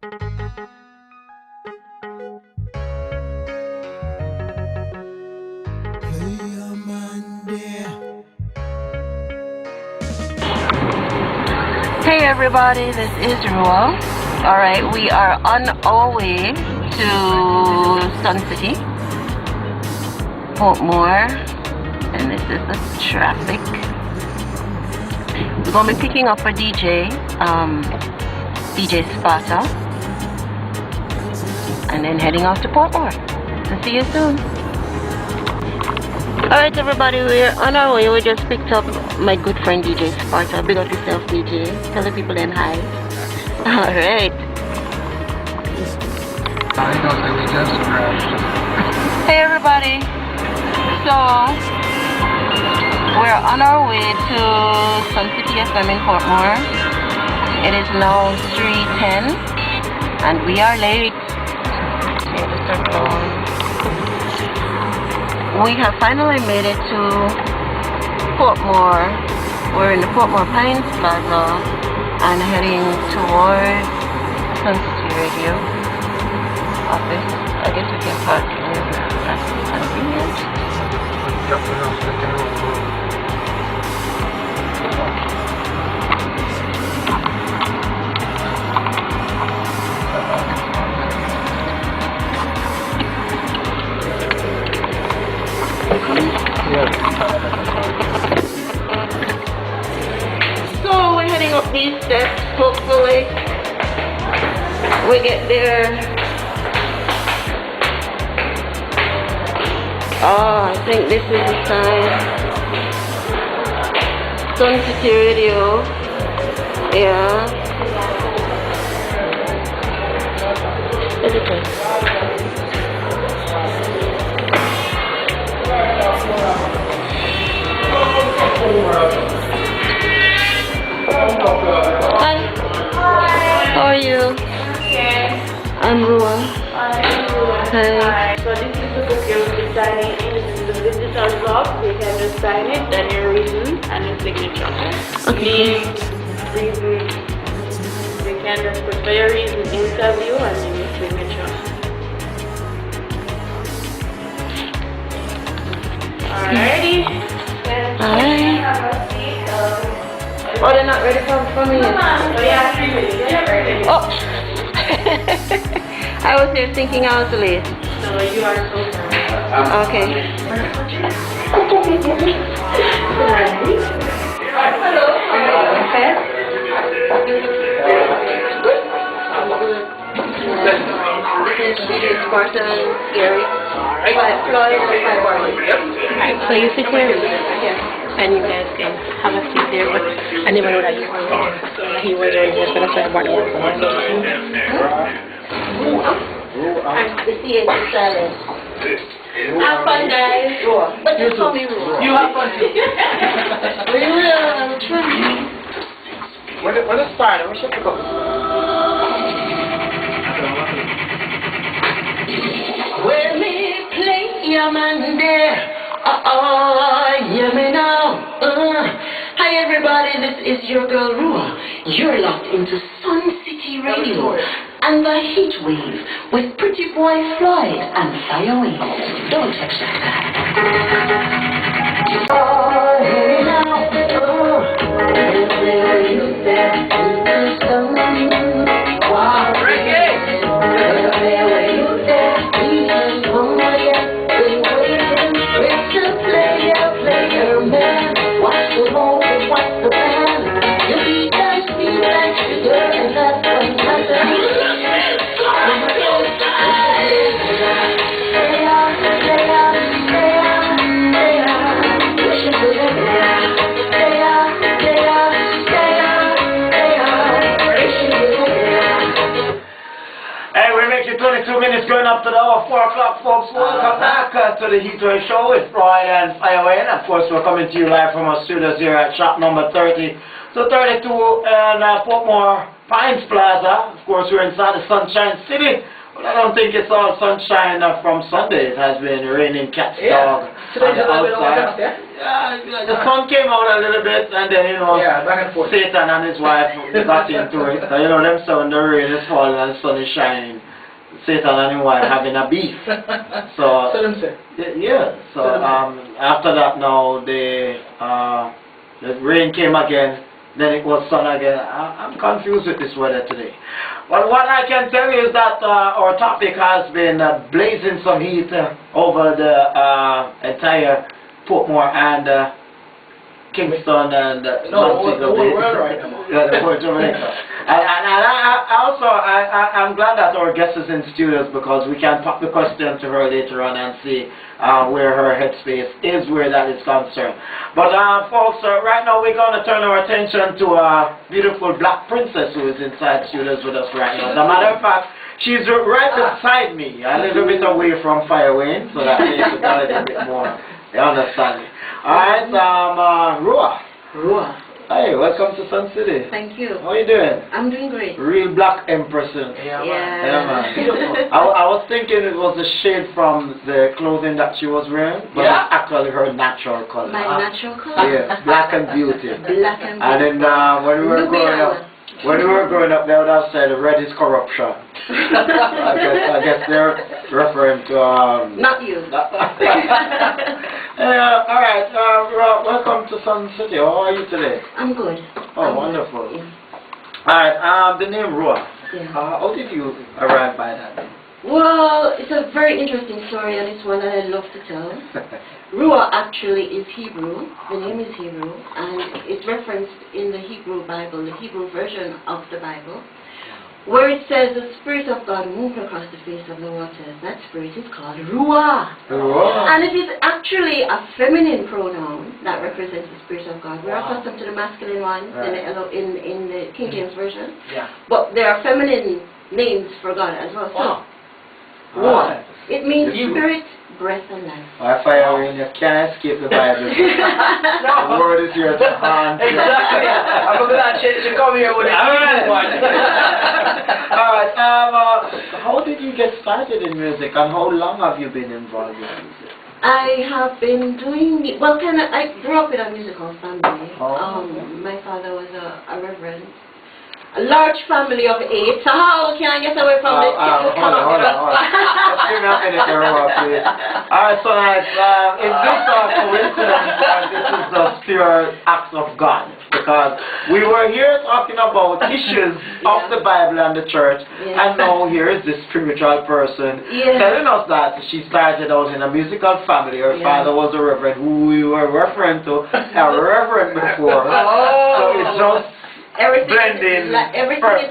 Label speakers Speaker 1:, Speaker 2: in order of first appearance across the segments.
Speaker 1: Hey everybody, this is Ruach. Alright, we are on our way to Suncity, Portmore, and this is the traffic. We're going to be picking up a DJ, DJ Sparta, and then heading off to Portmore. So see you soon. Alright everybody, we're on our way. We just picked up my good friend DJ Sparta. Big up yourself DJ. Tell the people then hi. Alright.
Speaker 2: I know that we just crashed.
Speaker 1: Hey everybody. So we're on our way to Suncity FM in Portmore. It is now 3:10 and we are late. Okay, just turn it on. We have finally made it to Portmore. We're in the Portmore Pines Plaza and heading towards Suncity Radio office. I guess we can park here. That's convenient. So we're heading up these steps. Hopefully we get there. Oh, I think this is the sign. Suncity Radio. Yeah. Is it this? Hi. How are you?
Speaker 3: Okay.
Speaker 1: I'm Ruach. Hi.
Speaker 3: So this is the book you'll be signing in. This is the visitor's log. You can just sign it, then your reason and your signature.
Speaker 1: Okay.
Speaker 3: Reason. You can just put for your reason interview and then your signature. Alrighty.
Speaker 1: Hi. Oh, they're not ready for me yet.
Speaker 3: So yeah, 3 minutes. They're ready.
Speaker 1: Oh. I was here thinking I was late.
Speaker 3: So you are so sorry.
Speaker 1: Okay.
Speaker 3: Hello.
Speaker 1: Okay. This is DJ Sparta and Gary. Floyd and Floyd. So you sit here and you guys can have a seat there, but I never know that you were there. He was already here, so that's why I brought him over. The CH is silent. Have fun, guys. But just call me Ruach.
Speaker 2: You have fun too.
Speaker 1: We will. I'm trying.
Speaker 2: When it's started, we should go.
Speaker 1: Well, me play your man there. Hear me now. Hi everybody, this is your girl Ruach. You're locked into Suncity Radio and the heat wave with pretty boy Floyd and Firewave. Don't touch that. Hear me now. Where you there in the sun? Wow, where you there? We just want to get player man, watch the moment, watch the band. You be thirsty like sugar, and that's what matters.
Speaker 2: Hey, we're making 22 minutes going up to the hour 4 o'clock, folks. Welcome back to the Heatwave Show with Floyd and Fireway. And of course, we're coming to you live from our studios here at shop number 30 to 32 in Portmore Pines Plaza. Of course, we're inside the Sunshine City Well, I don't think it's all sunshine from Sunday. It has been raining cat's dog
Speaker 4: Today's
Speaker 2: on the
Speaker 4: a little bit
Speaker 2: outside.
Speaker 4: yeah?
Speaker 2: The sun came out a little bit, and then, you know,
Speaker 4: Back and forth.
Speaker 2: Satan and his wife got into it. So, you know, them say when the rain is falling and the sun is shining, Satan and his wife having a beef. So,
Speaker 4: them say.
Speaker 2: yeah. So, after that now, the rain came again. Then it was sun again. I'm confused with this weather today. But what I can tell you is that our topic has been blazing some heat over the entire Portmore and Kingston and
Speaker 4: the whole world right now.
Speaker 2: Yeah, the whole Jamaica. I'm glad that our guest is in studios because we can pop the question to her later on and see where her headspace is, where that is concerned. But folks, right now we're going to turn our attention to a beautiful black princess who is inside studios with us right now. As a matter of fact, she's right beside me, a little bit away from Firewayne, so that makes it a little bit more. You understand me? Alright, Ruach.
Speaker 1: Ruach.
Speaker 2: Hey, welcome to Suncity.
Speaker 1: Thank you.
Speaker 2: How you doing?
Speaker 1: I'm doing great.
Speaker 2: Real black empress.
Speaker 4: Yeah,
Speaker 2: Yeah, man. Beautiful. I was thinking it was a shade from the clothing that she was wearing, but it's actually her natural color.
Speaker 1: My natural color?
Speaker 2: Yeah, black and beauty.
Speaker 1: Black and beauty.
Speaker 2: And then when we were growing up, they would have said red is corruption. I guess they're referring to
Speaker 1: Not you.
Speaker 2: Alright, welcome to Sun City. How are you today?
Speaker 1: I'm good.
Speaker 2: Oh, wonderful.
Speaker 1: Yeah.
Speaker 2: Alright, the name Ruach.
Speaker 1: Yeah.
Speaker 2: How did you arrive by that name?
Speaker 1: Well, it's a very interesting story and it's one that I love to tell. Ruach actually is Hebrew. The name is Hebrew and it's referenced in the Hebrew Bible, the Hebrew version of the Bible, where it says the Spirit of God moved across the face of the waters. That spirit is called Ruach. And it is actually a feminine pronoun that represents the Spirit of God. We're accustomed to the masculine ones in the King James Version.
Speaker 4: Yeah.
Speaker 1: But there are feminine names for God as well. So, Ruach. It means spirit, breath, and life.
Speaker 2: If I were in, you can't escape the Bible. The word is here to hand.
Speaker 4: Exactly. I'm going to come here with it.
Speaker 2: Alright, how did you get started in music and how long have you been involved in music?
Speaker 1: I have been doing, I grew up in a musical family. My father was a reverend. A large family of 8. So how can I get away from this?
Speaker 2: Hold on. Let's give me a minute there, please. Alright, so nice. Is this a coincidence or this is just pure acts of God? Because we were here talking about issues of the Bible and the church, and now here is this spiritual person telling us that she started out in a musical family. Her father was a reverend who we were referring to a reverend before. So it's just
Speaker 1: everything is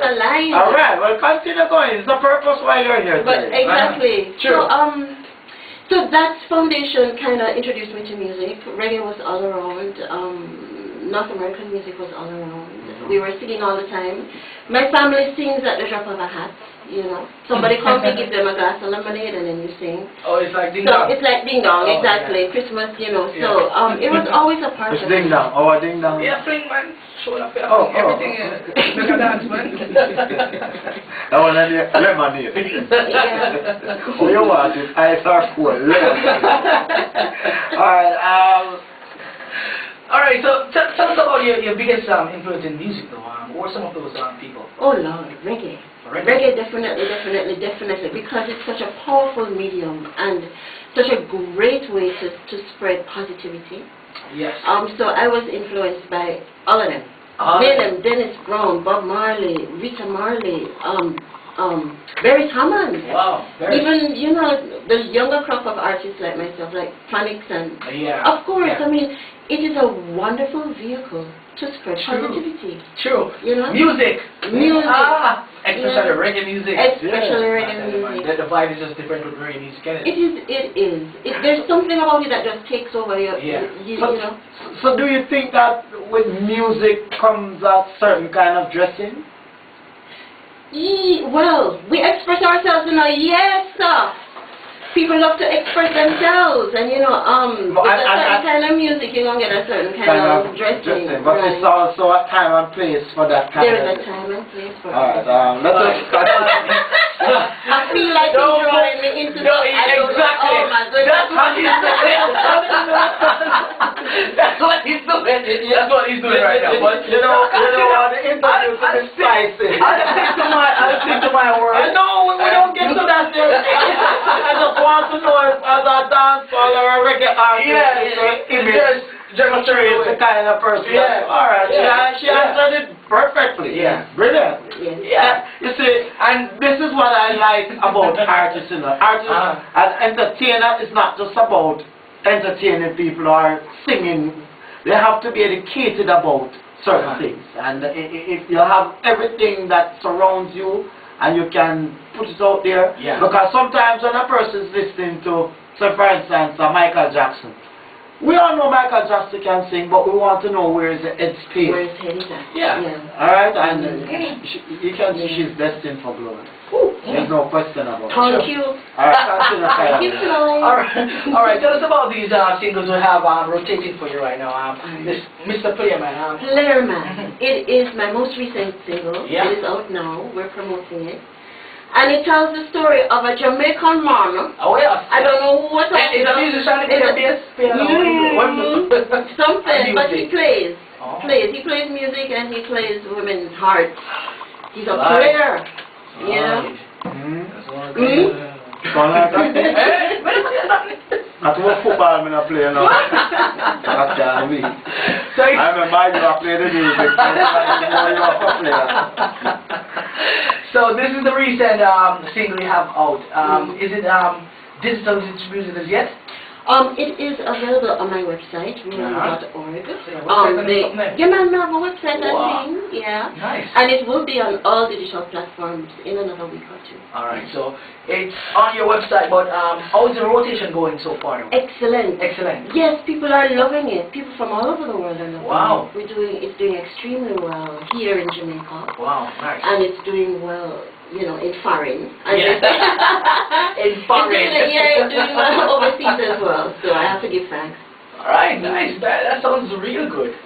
Speaker 1: aligned.
Speaker 2: Alright, well continue going. It's the purpose why you're here today.
Speaker 1: But exactly.
Speaker 2: True.
Speaker 1: So that foundation kind of introduced me to music. Reggae was all around. North American music was all around. We were singing all the time. My family sings at the drop of a hat. You know, somebody comes and give them a glass of lemonade and then you sing.
Speaker 4: Oh, it's like ding dong.
Speaker 1: So it's like ding dong, exactly. Christmas, you know. So it was always a part of it.
Speaker 2: Ding dong. Oh, a ding dong.
Speaker 4: Yeah, fling man. Show up here. Everything is. Make a dance, man.
Speaker 2: That one and the lemonade.
Speaker 1: Yeah.
Speaker 2: Oh, you want it? Ice or cold?
Speaker 4: Alright, so tell us about your biggest influence in music, though. Who are some of those people?
Speaker 1: Oh Lord, reggae. Reggae, definitely, because it's such a powerful medium and such a great way to spread positivity.
Speaker 4: Yes.
Speaker 1: So I was influenced by all of them. Dennis Brown, Bob Marley, Rita Marley, Barry Hammond.
Speaker 4: Wow.
Speaker 1: Even, you know, the younger crop of artists like myself, like Phonics and... Of course, I mean, it is a wonderful vehicle to spread positivity.
Speaker 4: True.
Speaker 1: You know?
Speaker 4: Music. Especially reggae music.
Speaker 1: Especially reggae music.
Speaker 4: The vibe is just different with reggae music, isn't it?
Speaker 1: It is. There's something about it that just takes over you know.
Speaker 2: So do you think that with music comes a certain kind of dressing?
Speaker 1: Well, we express ourselves in people love to express themselves, and you know, with a certain kind of music, you're going to get a certain kind of dressing.
Speaker 2: But it's also a time and place for that kind
Speaker 1: There
Speaker 2: of...
Speaker 1: is a time and place for
Speaker 2: Alright, let us...
Speaker 1: I feel like into
Speaker 4: No, exactly.
Speaker 1: Oh my goodness.
Speaker 4: That's what he's doing. That's what he's doing. That's what he's doing right now. But
Speaker 2: you know what? The interview to be spicy.
Speaker 4: I'll stick to my word.
Speaker 2: I know we don't get to that stage. I just want to know if as a dancehall or a reggae artist, Jerry is the kind of person.
Speaker 4: Yeah.
Speaker 2: All right.
Speaker 4: Yeah.
Speaker 2: She answered it perfectly.
Speaker 4: Yeah.
Speaker 2: Brilliant.
Speaker 1: Yes.
Speaker 2: Yeah. You see, and this is what I like about artists. You know, artists as entertainer is not just about entertaining people or singing. They have to be educated about certain things. And if you have everything that surrounds you and you can put it out there, because sometimes when a person is listening to, say for instance, Michael Jackson, we all know Michael Jackson can sing, but we want to know where is the head space.
Speaker 1: Where his head is at.
Speaker 2: Yeah. Alright, and you can see she's destined for glory. There's no question about it.
Speaker 1: Thank you.
Speaker 2: Alright,
Speaker 1: Thank you, Floyd.
Speaker 4: Alright, tell us about these singles we have rotating for you right now. This Mr. Playerman.
Speaker 1: Playerman. It is my most recent single.
Speaker 4: Yeah.
Speaker 1: It is out now. We're promoting it. And it tells the story of a Jamaican man.
Speaker 4: Oh, yeah.
Speaker 1: I don't know what
Speaker 4: Is a musician play bass?
Speaker 1: Something, but he plays.
Speaker 4: Oh.
Speaker 1: He plays music and he plays women's hearts. He's a player. Yeah.
Speaker 2: That's what football I'm not playing now. That's can't be. I remember you are playing the music.
Speaker 4: So this is the recent single you have out. Is it digital distributed as yet?
Speaker 1: It is available on my website, ruach.org.
Speaker 4: Yeah,
Speaker 1: man, I have a website, I think. Yeah.
Speaker 4: Nice.
Speaker 1: And it will be on all digital platforms in another week or two.
Speaker 4: Alright, so it's on your website, but how is the rotation going so far?
Speaker 1: Excellent.
Speaker 4: Excellent.
Speaker 1: Yes, people are loving it. People from all over the world are loving
Speaker 4: Wow.
Speaker 1: it. It's doing extremely well here in Jamaica.
Speaker 4: Wow, nice.
Speaker 1: And it's doing well, you know, in foreign.
Speaker 4: In foreign.
Speaker 1: It's doing well overseas as well. So I have to give thanks.
Speaker 4: Alright, nice. That sounds real good.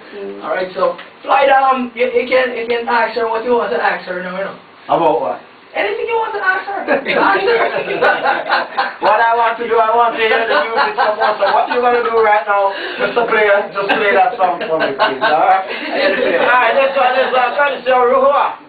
Speaker 4: Alright, so Floyd, you can ask her what you want to ask her, you know.
Speaker 2: About what?
Speaker 4: Anything you want to ask her. Ask her.
Speaker 2: What I want to do, I want to hear the music from us. So what you gonna do right now, Mr. Player? Just play that song for me, please. Alright? Alright, this one is courtesy of Ruach.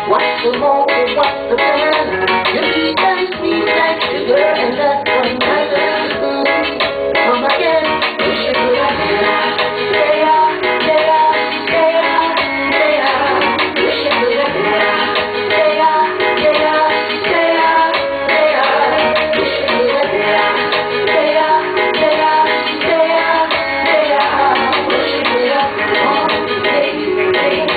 Speaker 1: What's the moment, what's the plan? You keep them sweet like sugar, and that's what matters. Come again, you should do that. Stay up, stay up, stay up, stay up. You should do that. Stay up, stay up, stay up, stay up. You should do that. Stay up, stay up, stay up, stay up. You should do that. Oh, baby, baby.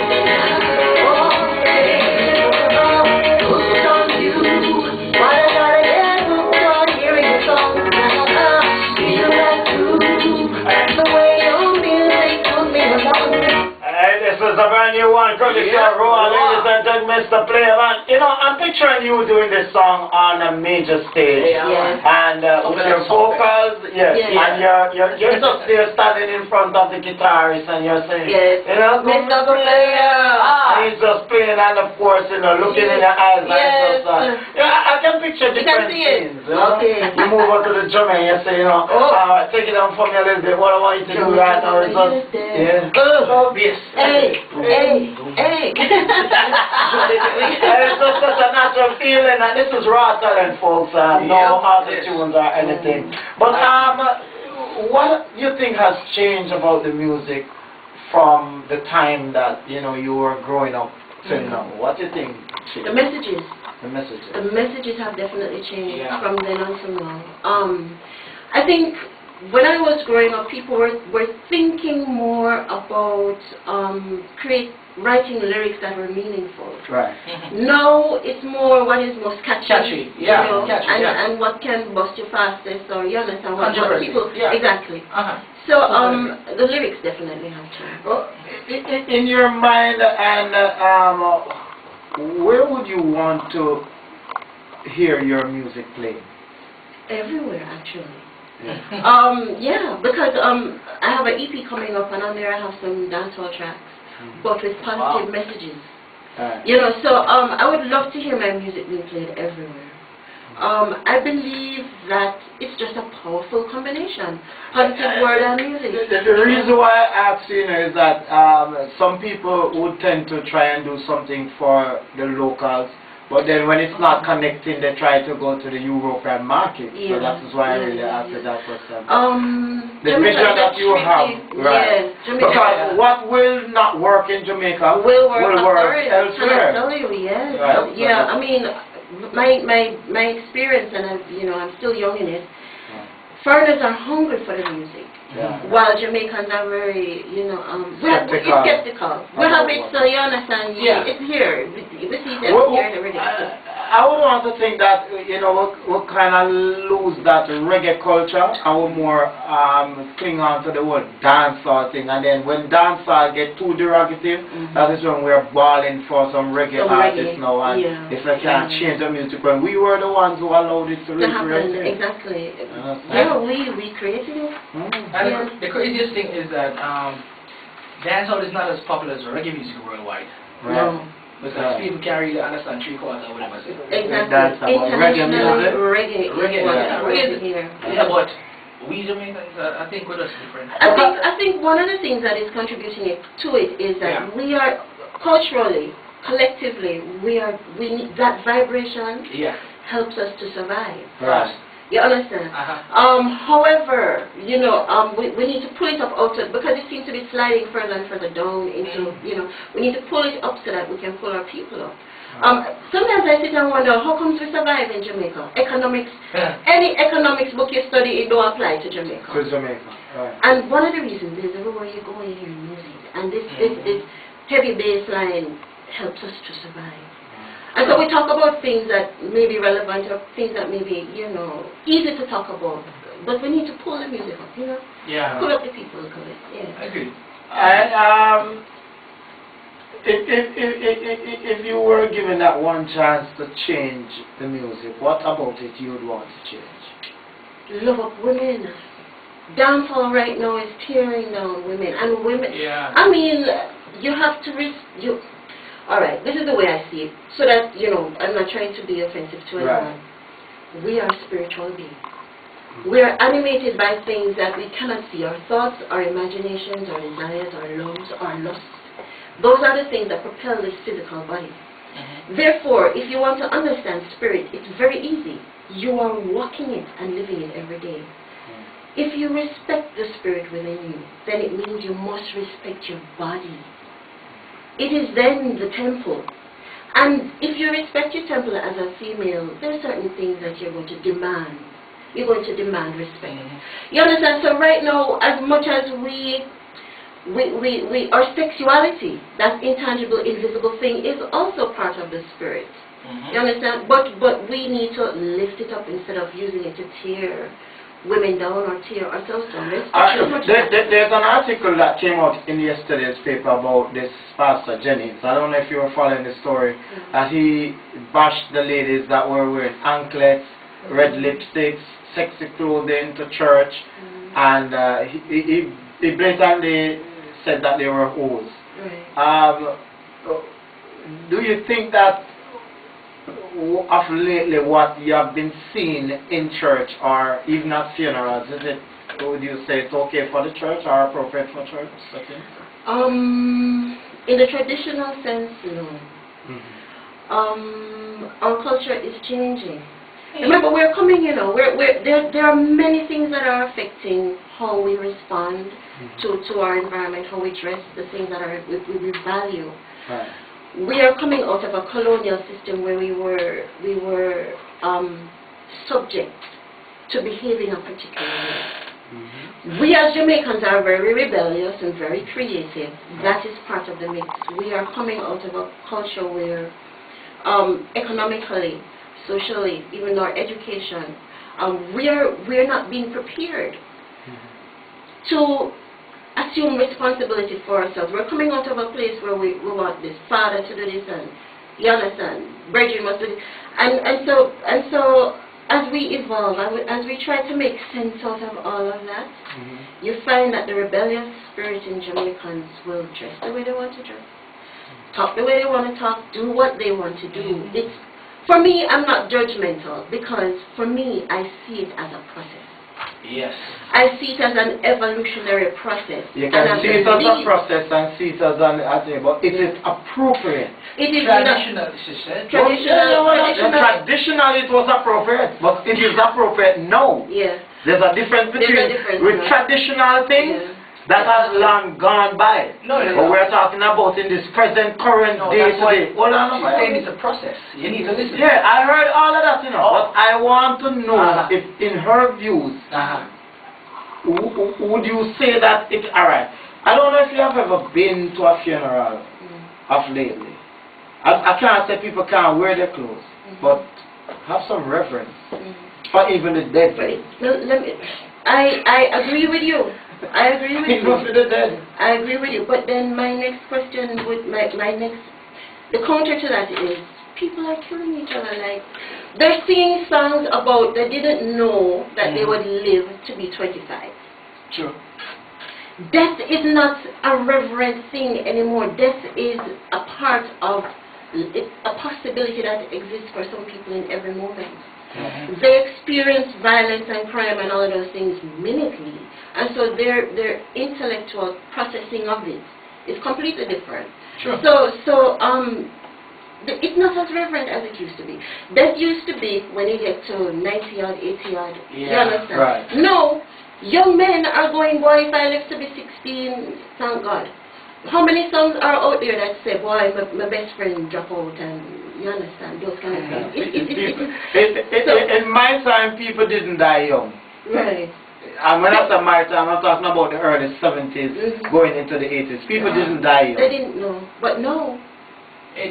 Speaker 2: This is a brand new one, courtesy of Ruach, ladies and gentlemen, Mr. Playerman. You know, I'm picturing you doing this song on a major stage. And with your vocals, and you're just there standing in front of the guitarist and you're saying, you know, Mr. Player. And he's just playing and of course, you know, looking in your eyes and just, I can picture different scenes. You know? You move over to the drum and you say, you know, take it down for me a little bit. What I want you to do right now is just,
Speaker 4: Obvious.
Speaker 1: Hey.
Speaker 2: It's just such a natural feeling, and this is raw talent, folks. No auto-tunes or anything. But what do you think has changed about the music from the time that you were growing up till now? What do you think?
Speaker 1: The messages.
Speaker 2: The messages.
Speaker 1: The messages have definitely changed from then until now. I think when I was growing up, people were thinking more about writing lyrics that were meaningful.
Speaker 2: Right.
Speaker 1: Now it's more what is most catchy.
Speaker 4: Catchy,
Speaker 1: and what can bust you fastest, or you understand what people exactly. So the lyrics definitely have changed.
Speaker 2: Well, in your mind, and where would you want to hear your music played?
Speaker 1: Everywhere, actually.
Speaker 2: Yeah.
Speaker 1: Yeah, because I have an EP coming up, and on there I have some dancehall tracks, but with positive messages. You know, so I would love to hear my music being played everywhere. I believe that it's just a powerful combination, positive word and music.
Speaker 2: The reason why I ask you is that some people would tend to try and do something for the locals, but then when it's not connecting, they try to go to the European market.
Speaker 1: Yeah.
Speaker 2: So that is why I really asked that question.
Speaker 1: The
Speaker 2: vision that you have, right?
Speaker 1: Yes, Jamaica.
Speaker 2: Because what will not work in Jamaica
Speaker 1: will work
Speaker 2: elsewhere.
Speaker 1: Can I tell you, yes.
Speaker 2: Right.
Speaker 1: Yeah, I mean, my experience, and I'm still young in it. Foreigners are hungry for the music, while Jamaicans are very, we're skeptical. We have it, so you understand, it's here. We see it every day.
Speaker 2: I would want to think that, we'll kind of lose that reggae culture and we'll more cling on to the word dancehall thing. And then when dancehall get too derogative, that is when we're balling for some reggae artists now. And if I can't change the music, when we were the ones who allowed it to
Speaker 1: happen,
Speaker 2: recreate it.
Speaker 1: exactly. Yeah, we created it.
Speaker 4: And the craziest thing is that dancehall is not as popular as reggae music worldwide.
Speaker 2: Right.
Speaker 1: No.
Speaker 4: Because people can't really understand 3/4 or whatever.
Speaker 1: Exactly. Internationally, reggae is here.
Speaker 4: Yeah, but we Jamaicans, I think we're just different.
Speaker 1: I think one of the things that is contributing to it is that we are culturally, collectively, we need that vibration helps us to survive.
Speaker 2: Right.
Speaker 1: You understand? However, we need to pull it up out of, because it seems to be sliding further and further down into, we need to pull it up so that we can pull our people up. Sometimes I sit and wonder, how comes we survive in Jamaica? Economics, any economics book you study, it don't apply to Jamaica.
Speaker 2: To Jamaica, right.
Speaker 1: And one of the reasons is everywhere you go, you hear music. And this heavy bass line helps us to survive. And so we talk about things that may be relevant or things that may be, easy to talk about. But we need to pull the music up,
Speaker 2: Yeah.
Speaker 1: Pull up the people,
Speaker 4: I agree.
Speaker 2: And if you were given that one chance to change the music, what about it you would want to change?
Speaker 1: Love up women. Dancehall right now is tearing down women. And women, I mean, you have to alright, this is the way I see it. So that, I'm not trying to be offensive to anyone. Right. We are spiritual beings. We are animated by things that we cannot see. Our thoughts, our imaginations, our desires, our loves, our lusts. Those are the things that propel this physical body. Therefore, if you want to understand spirit, it's very easy. You are walking it and living it every day. If you respect the spirit within you, then it means you must respect your body. It is then the temple. And if you respect your temple as a female, there are certain things that you're going to demand. You're going to demand respect. You understand? So right now, as much as our sexuality, that intangible, invisible thing, is also part of the spirit. You understand? But we need to lift it up instead of using it to tear women down or tear ourselves down.
Speaker 2: There's an article that came out in yesterday's paper about this Pastor Jennings. I don't know if you were following the story. He bashed the ladies that were wearing anklets, red lipsticks, sexy clothing to church, and he blatantly said that they were hoes.
Speaker 1: Right.
Speaker 2: Do you think that of lately what you have been seeing in church or even at funerals, would you say it's okay for the church or appropriate for church?
Speaker 1: In the traditional sense, no. Our culture is changing. Remember, we're coming, there are many things that are affecting how we respond to our environment, how we dress, the things that we value.
Speaker 2: Right.
Speaker 1: We are coming out of a colonial system where we were subject to behaving a particular way. We as Jamaicans are very rebellious and very creative. That is part of the mix. We are coming out of a culture where economically, socially, even our education, we are not being prepared to assume responsibility for ourselves. We're coming out of a place where we want this father to do this and You understand? Brethren must be, and so as we evolve, as we try to make sense out of all of that, you find that the rebellious spirit in Jamaicans will dress the way they want to dress, talk the way they want to talk, do what they want to do. It's, for me, I'm not judgmental, because for me, I see it as a process.
Speaker 4: Yes.
Speaker 1: I see it as an evolutionary process.
Speaker 2: You can see it as a process and see it as an thing, but it is appropriate.
Speaker 1: It is
Speaker 4: Traditional, she said.
Speaker 1: Traditional
Speaker 2: It was appropriate, but it is appropriate now.
Speaker 1: Yeah.
Speaker 2: There's a difference between with traditional things that have long gone by.
Speaker 4: No,
Speaker 2: but we're talking about in this present, current day to day. Hold on,
Speaker 4: she's saying it's a process. You need to listen.
Speaker 2: Yeah, I heard all of that, you know. But I want to know if, in her views, would you say that it's alright? I don't know if you have ever been to a funeral of lately. I can't say people can't wear their clothes, but have some reverence for even the dead.
Speaker 1: I agree with you. I agree with you.
Speaker 2: For the dead.
Speaker 1: I agree with you. But then my next question would the counter to that is people are killing each other. Like, they're singing songs about they didn't know that they would live to be 25.
Speaker 2: True.
Speaker 1: Death is not a reverent thing anymore. Death is a part of a possibility that exists for some people in every moment. They experience violence and crime and all of those things minutely, and so their intellectual processing of it is completely different.
Speaker 2: Sure.
Speaker 1: So it's not as reverent as it used to be. That used to be when you get to 90 odd, 80 odd. You understand?
Speaker 2: Right.
Speaker 1: No, young men are going, boy, if I live to be 16, thank God. How many songs are out there that say, boy, my best friend drop out, and you understand, those kind of things.
Speaker 2: In my time, people didn't die young.
Speaker 1: Right.
Speaker 2: And when I say my time, I'm talking about the early 70s, going into the 80s. People didn't die young.
Speaker 1: They didn't know, but no.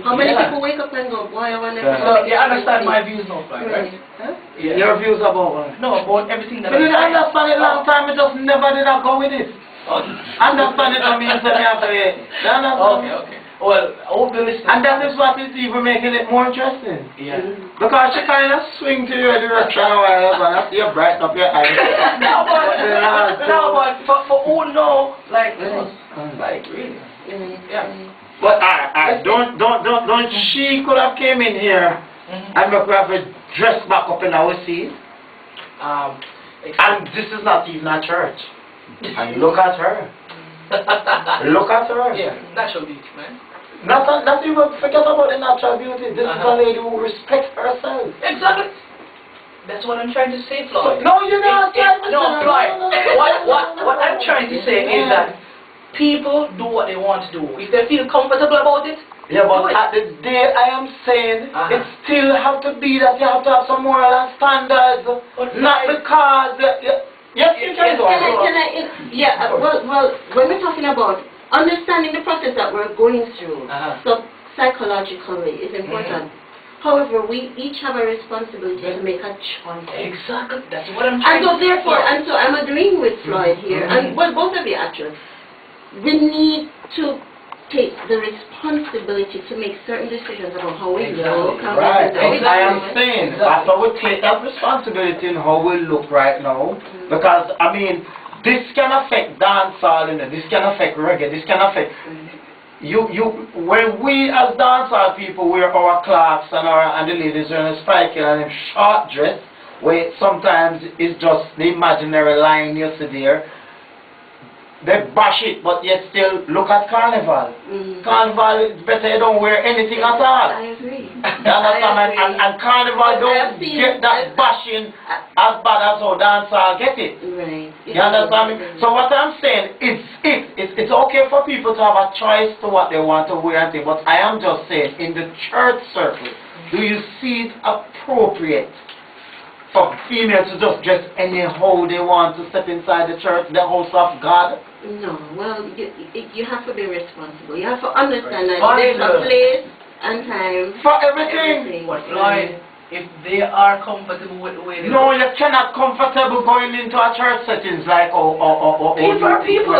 Speaker 1: How many people wake up and go, boy, I want to...
Speaker 4: So, you understand my views now, Floyd, right?
Speaker 1: Huh?
Speaker 2: Yeah. Your views about what?
Speaker 4: No, about everything that
Speaker 2: I didn't understand it long time, I just never did I go with it. Understand it, I mean, so me have to
Speaker 4: Okay. Well, I hope you listen.
Speaker 2: And that is what is even making it more interesting.
Speaker 4: Yeah.
Speaker 2: Because she kind of swing to your direction a while up and after you brighten up your eyes.
Speaker 4: No, but for who know, like, like, really. Yeah.
Speaker 2: But don't she could have came in here and we could have a dress back up in our seat. And this is not even a church. And look at her. Look at her.
Speaker 4: Yeah, natural beauty, man.
Speaker 2: Not even forget about the natural beauty. This is a lady who respects herself.
Speaker 4: Exactly. That's what I'm trying to say, Floyd.
Speaker 2: No, you're not.
Speaker 4: No, Floyd. What I'm trying to say is that people do what they want to do. If they feel comfortable about it,
Speaker 2: yeah, but at the day I am saying it still have to be that you have to have some moral and standards. Not because yes, you can go.
Speaker 1: Well, when we're talking about understanding the process that we're going through, so psychologically is important. However, we each have a responsibility to make a choice.
Speaker 4: Exactly. That's what I'm trying
Speaker 1: to say.
Speaker 4: And so therefore,
Speaker 1: I'm agreeing with Floyd here, and well, both of you actually. We need to take the responsibility to make certain decisions about how we look.
Speaker 2: Right. I am saying, after we take that responsibility in how we look right now, because, I mean, this can affect dancehall, this can affect reggae, this can affect... When we as dancehall people wear our clocks and the ladies are in a spiky and a short dress, where sometimes it's just the imaginary line you see there, they bash it, but yet still look at Carnival. Carnival is better you don't wear anything at all.
Speaker 1: I agree.
Speaker 2: And Carnival don't get that bashing as bad as how dancehall get it.
Speaker 1: Right.
Speaker 2: You understand me? So what I'm saying is it's okay for people to have a choice to what they want to wear and things, but I am just saying in the church circle, do you see it appropriate for females to just dress anyhow they want to step inside the church, the house of God?
Speaker 1: No, well, you have to be responsible. You have to understand that there's a place and time
Speaker 2: for everything.
Speaker 4: But Floyd, if they are comfortable with the way they
Speaker 2: no, you cannot comfortable going into a church settings like
Speaker 4: people are people.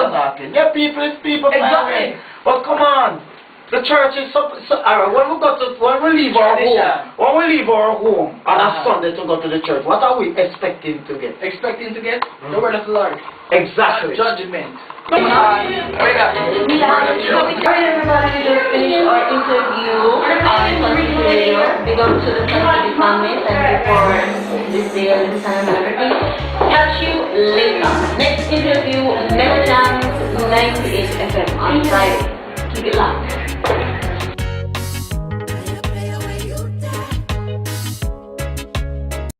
Speaker 2: Yeah, people is people.
Speaker 4: Exactly.
Speaker 2: But come on. The church is alright, when we leave our home on a Sunday to go to the church, what are we expecting to get?
Speaker 4: Expecting to get the word of the Lord.
Speaker 2: Exactly.
Speaker 4: Judgment.
Speaker 3: So we everybody, we just finished our interview on Suncity Radio. Big up to the Suncity family. Thank you for this day and this time and everything. Catch you later. Next interview, Melodance 98 FM on Friday. Keep it locked.